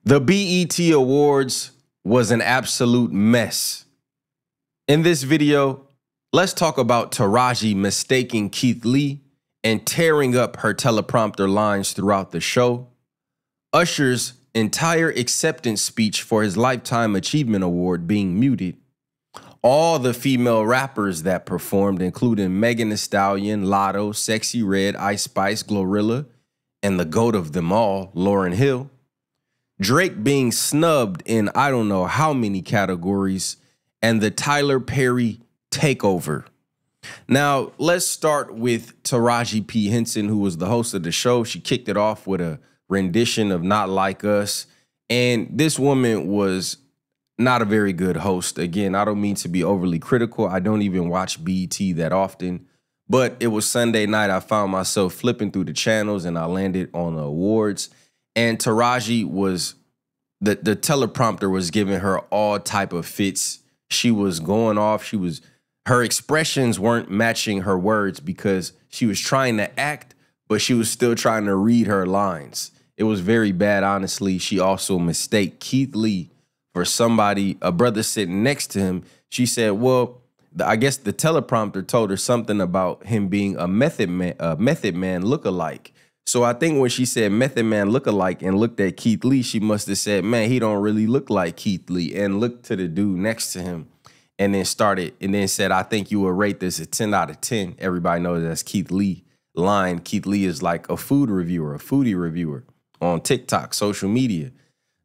The BET Awards was an absolute mess. In this video, let's talk about Taraji mistaking Keith Lee and tearing up her teleprompter lines throughout the show, Usher's entire acceptance speech for his Lifetime Achievement Award being muted, all the female rappers that performed, including Megan Thee Stallion, Latto, Sexyy Red, Ice Spice, Glorilla, and the GOAT of them all, Lauryn Hill, Drake being snubbed in I don't know how many categories, and the Tyler Perry takeover. Now, let's start with Taraji P. Henson, who was the host of the show. She kicked it off with a rendition of Not Like Us, and this woman was not a very good host. Again, I don't mean to be overly critical. I don't even watch BET that often, but it was Sunday night. I found myself flipping through the channels, and I landed on the awards. And Taraji was, the teleprompter was giving her all type of fits. She was going off. Her expressions weren't matching her words because she was trying to act, but she was still trying to read her lines. It was very bad, honestly. She also mistaked Keith Lee for somebody, a brother sitting next to him. She said, well, I guess the teleprompter told her something about him being a Method Man lookalike. So I think when she said Method Man lookalike and looked at Keith Lee, she must have said, man, he don't really look like Keith Lee, and looked to the dude next to him and then said, I think you would rate this a 10 out of 10. Everybody knows that's Keith Lee line. Keith Lee is like a foodie reviewer on TikTok, social media.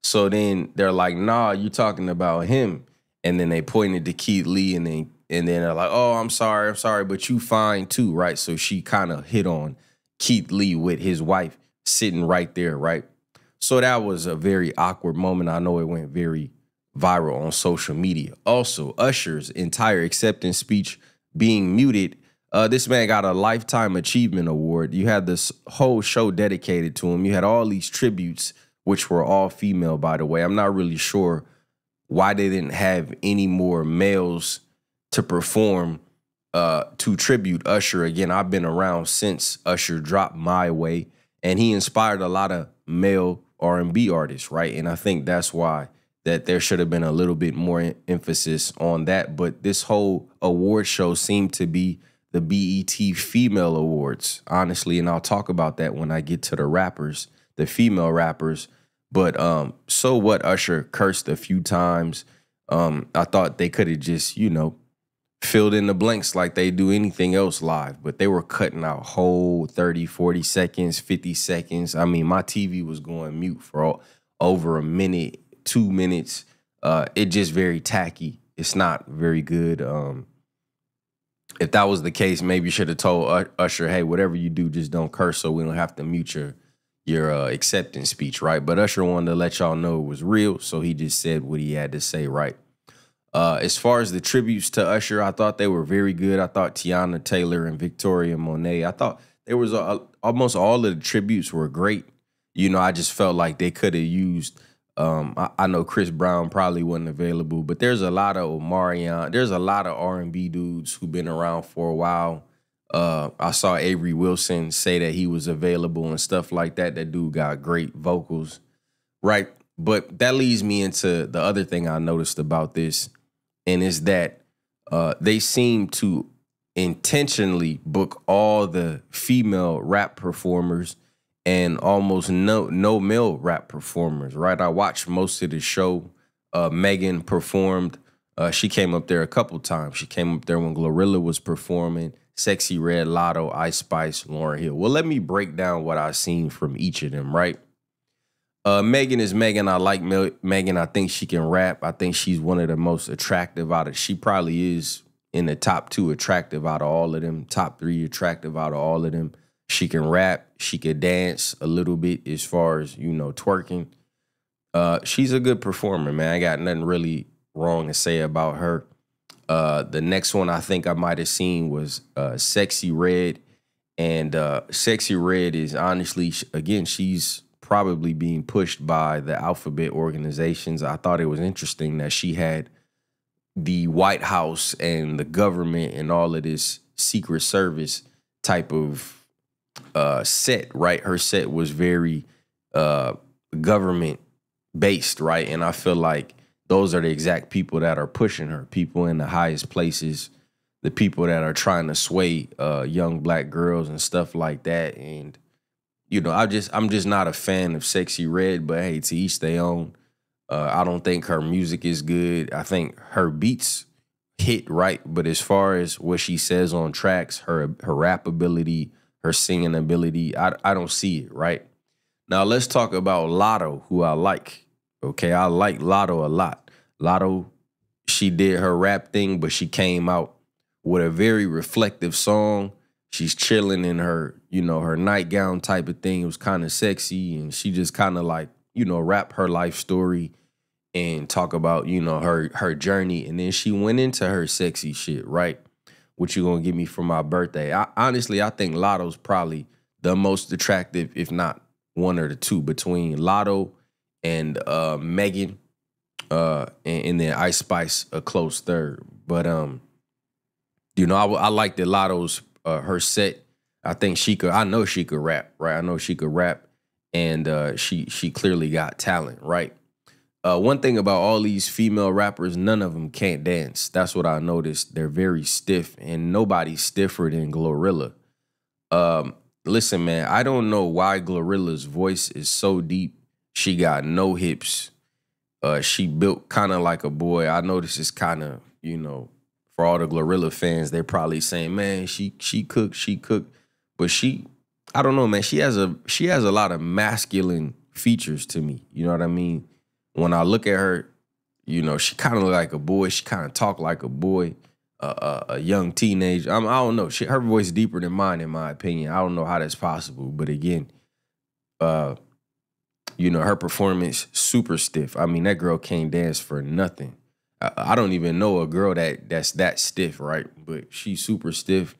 So then they're like, nah, you talking about him. And then they pointed to Keith Lee and then they're like, oh, I'm sorry, but you fine too, right? So she kind of hit on Keith Lee with his wife sitting right there, right? So that was a very awkward moment. I know it went very viral on social media. Also, Usher's entire acceptance speech being muted. This man got a Lifetime Achievement Award. You had this whole show dedicated to him. You had all these tributes, which were all female, by the way. I'm not really sure why they didn't have any more males to perform to tribute Usher. Again, I've been around since Usher dropped My Way, and he inspired a lot of male R&B artists, right? And I think that's why that there should have been a little bit more emphasis on that. But this whole award show seemed to be the BET Female Awards, honestly, and I'll talk about that when I get to the rappers, the female rappers. But so what? Usher cursed a few times. I thought they could have just, filled in the blanks like they do anything else live, but they were cutting out whole 30, 40 seconds, 50 seconds. I mean, my TV was going mute for over a minute, 2 minutes. It just very tacky. It's not very good. If that was the case, maybe you should have told Usher, hey, whatever you do, just don't curse so we don't have to mute your acceptance speech, right? But Usher wanted to let y'all know it was real, so he just said what he had to say, right? As far as the tributes to Usher, I thought they were very good. I thought Tiana Taylor and Victoria Monet, I thought there was almost all of the tributes were great. I just felt like they could have used, I know Chris Brown probably wasn't available, but there's a lot of Omarion. There's a lot of R&B dudes who've been around for a while. I saw Avery Wilson say that he was available and stuff like that. That dude got great vocals, right? But that leads me into the other thing I noticed about this, and is that they seem to intentionally book all the female rap performers and almost no male rap performers, right? I watched most of the show. Megan performed. She came up there a couple times. She came up there when Glorilla was performing. Sexyy Red, Latto, Ice Spice, Lauryn Hill. Well, let me break down what I've seen from each of them, right? Megan is Megan. I like Megan. I think she can rap. I think she's one of the most attractive she probably is in the top 2 attractive out of all of them, top 3 attractive out of all of them. She can rap. She can dance a little bit as far as, twerking. She's a good performer, man. I got nothing really wrong to say about her. The next one I think I might have seen was Sexyy Red. And Sexyy Red is honestly, again, she's probably being pushed by the alphabet organizations. I thought it was interesting that she had the White House and the government and all of this Secret Service type of set, right? Her set was very government based, right? And I feel like those are the exact people that are pushing her, people in the highest places, the people that are trying to sway young black girls and stuff like that. And I'm just not a fan of Sexy Red, but hey, to each their own. I don't think her music is good. I think her beats hit right, but as far as what she says on tracks, her rap ability, her singing ability, I don't see it, right? Now let's talk about Lotto, who I like. Okay, I like Lotto a lot. Lotto, she did her rap thing, but she came out with a very reflective song. She's chilling in her, her nightgown type of thing. It was kind of sexy, and she just kind of like, rap her life story and talk about, her journey. And then she went into her sexy shit, right? What you gonna give me for my birthday? I think Lotto's probably the most attractive, if not one or the two, between Lotto and Megan, and then Ice Spice a close third. But I like that Lotto's her set. I think I know she could rap, right? I know she could rap, and she clearly got talent, right? One thing about all these female rappers, none of them can't dance. That's what I noticed. They're very stiff, and nobody's stiffer than Glorilla. Listen, man, I don't know why Glorilla's voice is so deep. She got no hips. She built kind of like a boy. I know this is kind of, for all the Glorilla fans, they're probably saying, man, she cooked. But I don't know, man. She has a lot of masculine features to me. You know what I mean? When I look at her, she kind of look like a boy. She kind of talk like a boy, a young teenager. I don't know. Her voice is deeper than mine, in my opinion. I don't know how that's possible. But again, her performance, super stiff. I mean, that girl can't dance for nothing. I don't even know a girl that's that stiff, right? But she's super stiff.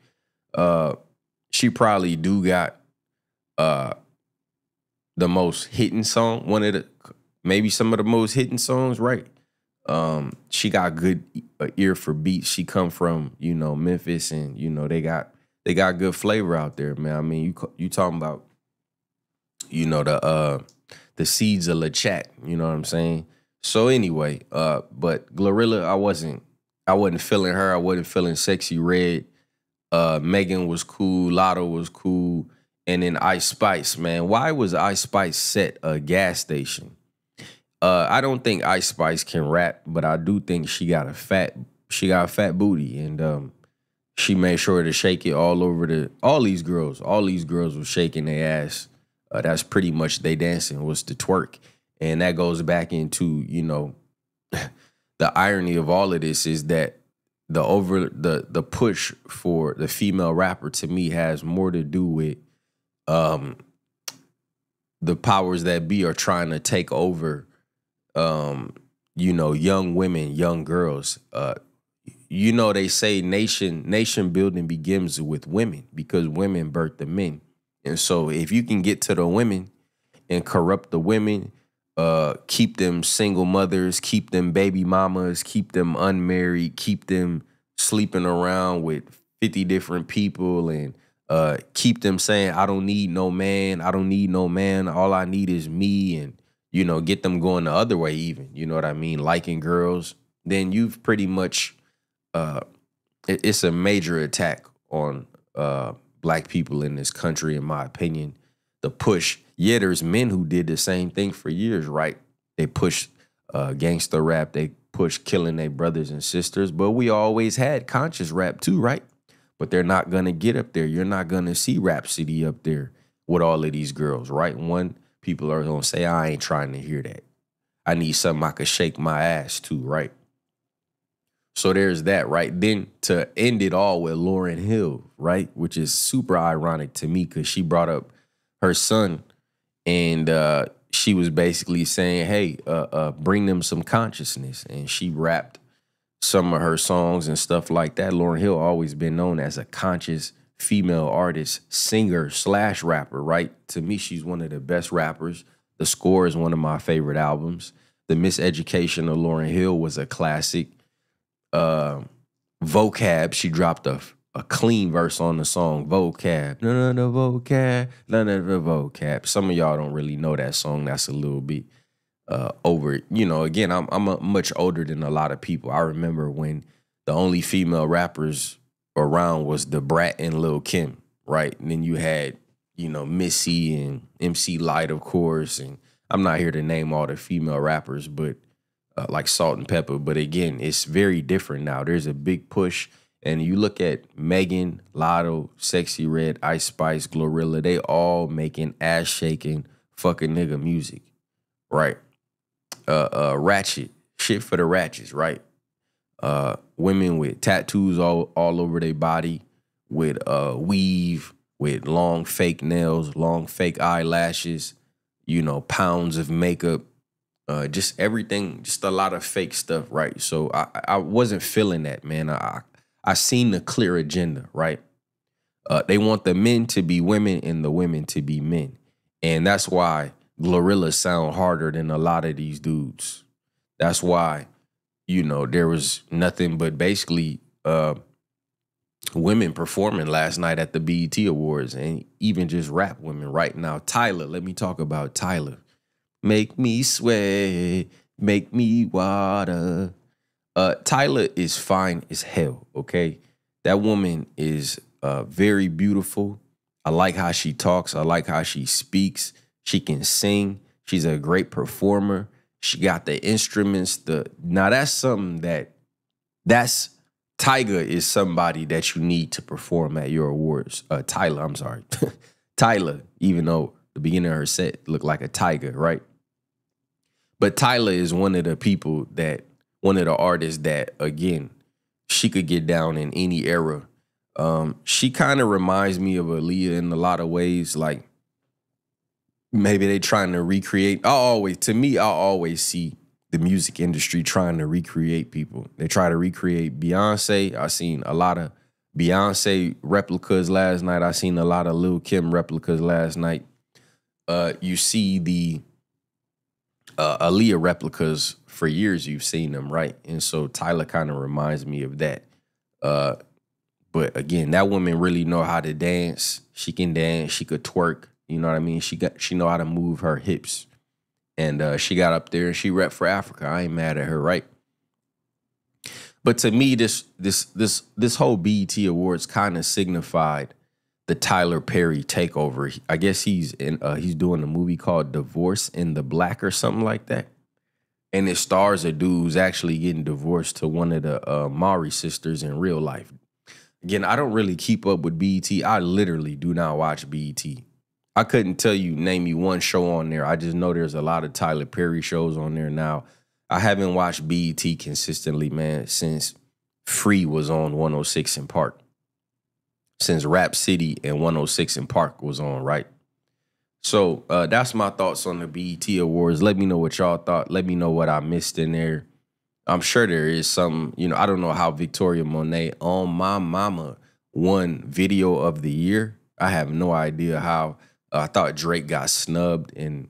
She probably do got the most hitting song, maybe some of the most hitting songs, right? She got good ear for beats. She come from, Memphis, and they got good flavor out there, man. I mean, you talking about, the seeds of LeChat, you know what I'm saying? So anyway, but Glorilla, I wasn't feeling her. I wasn't feeling Sexy Red. Megan was cool. Lotto was cool. And then Ice Spice, man. Why was Ice Spice set a gas station? I don't think Ice Spice can rap, but I do think she got a fat booty, and she made sure to shake it all over all these girls were shaking their ass. That's pretty much they dancing was the twerk. And that goes back into, the irony of all of this is that the push for the female rapper to me has more to do with the powers that be are trying to take over young women, young girls. They say nation building begins with women because women birth the men. And so if you can get to the women and corrupt the women, keep them single mothers, keep them baby mamas, keep them unmarried, keep them sleeping around with 50 different people, and keep them saying, I don't need no man, all I need is me, and get them going the other way even, you know what I mean, liking girls, then you've pretty much, it's a major attack on black people in this country, in my opinion. The push, yeah, there's men who did the same thing for years, right? They pushed gangster rap, they pushed killing their brothers and sisters, but we always had conscious rap too, right? But they're not gonna get up there. You're not gonna see Rhapsody up there with all of these girls, right? People are gonna say, I ain't trying to hear that. I need something I could shake my ass to, right? So there's that, right? Then to end it all with Lauryn Hill, right? Which is super ironic to me because she brought up her son, and she was basically saying, hey, bring them some consciousness. And she rapped some of her songs and stuff like that. Lauryn Hill always been known as a conscious female artist, singer / rapper, right? To me, she's one of the best rappers. The Score is one of my favorite albums. The Miseducation of Lauryn Hill was a classic. Vocab, she dropped a clean verse on the song Vocab. None of the vocab, none of the vocab. Some of y'all don't really know that song. That's a little bit over, again, I'm much older than a lot of people. I remember when the only female rappers around was Da Brat and Lil Kim, right? And then you had, Missy and MC Light, of course. And I'm not here to name all the female rappers, but like Salt and Pepper. But again, it's very different now. There's a big push. And you look at Megan, Lotto, Sexy Red, Ice Spice, Glorilla, they all making ass shaking fucking nigga music, right? Ratchet, shit for the ratchets, right? Women with tattoos all over their body, with weave, with long fake nails, long fake eyelashes, pounds of makeup, just everything, just a lot of fake stuff, right? So I wasn't feeling that, man. I seen the clear agenda, right? They want the men to be women and the women to be men. And that's why Glorilla sound harder than a lot of these dudes. That's why, there was nothing but basically women performing last night at the BET Awards, and even just rap women right now. Tyler, let me talk about Tyler. Make me sweat, make me water. Tyler is fine as hell, okay? That woman is very beautiful. I like how she talks. I like how she speaks. She can sing. She's a great performer. She got the instruments. Now that's something that's Tyga is somebody that you need to perform at your awards. Tyler, I'm sorry. Tyler, even though the beginning of her set looked like a tiger, right? But Tyler is one of the artists that, again, she could get down in any era. She kind of reminds me of Aaliyah in a lot of ways. Like, maybe they trying to recreate. I always see the music industry trying to recreate people. They try to recreate Beyonce. I seen a lot of Beyonce replicas last night. I seen a lot of Lil Kim replicas last night. You see the Aaliyah replicas for years. You've seen them, right? And so Tyler kind of reminds me of that. But again, that woman really know how to dance. She can dance. She could twerk. You know what I mean? She know how to move her hips. And she got up there and she repped for Africa. I ain't mad at her, right? But to me, this whole BET Awards kind of signified the Tyler Perry takeover. I guess he's doing a movie called Divorce in the Black or something like that. And it stars a dude who's actually getting divorced to one of the Maury sisters in real life. Again, I don't really keep up with BET. I literally do not watch BET. I couldn't name you one show on there. I just know there's a lot of Tyler Perry shows on there now. I haven't watched BET consistently, man, since Free was on 106 in Park. Since Rap City and 106 in Park was on, right? So that's my thoughts on the BET Awards. Let me know what y'all thought. Let me know what I missed in there. I'm sure there is some, I don't know how Victoria Monet on My Mama won Video of the Year. I have no idea how. I thought Drake got snubbed, and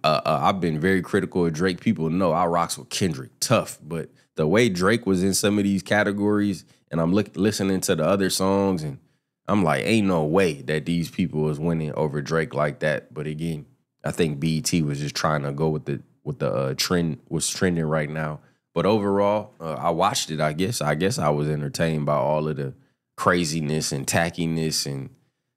I've been very critical of Drake. People know I rocks with Kendrick, tough. But the way Drake was in some of these categories, and I'm listening to the other songs, and I'm like, ain't no way that these people was winning over Drake like that. But again, I think BET was just trying to go with the trend, what's trending right now. But overall, I watched it. I guess I was entertained by all of the craziness and tackiness, and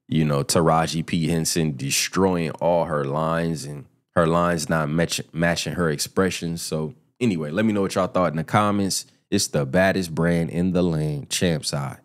Taraji P. Henson destroying all her lines and her lines not matching her expressions. So anyway, let me know what y'all thought in the comments. It's the baddest brand in the land, Champ's Eye.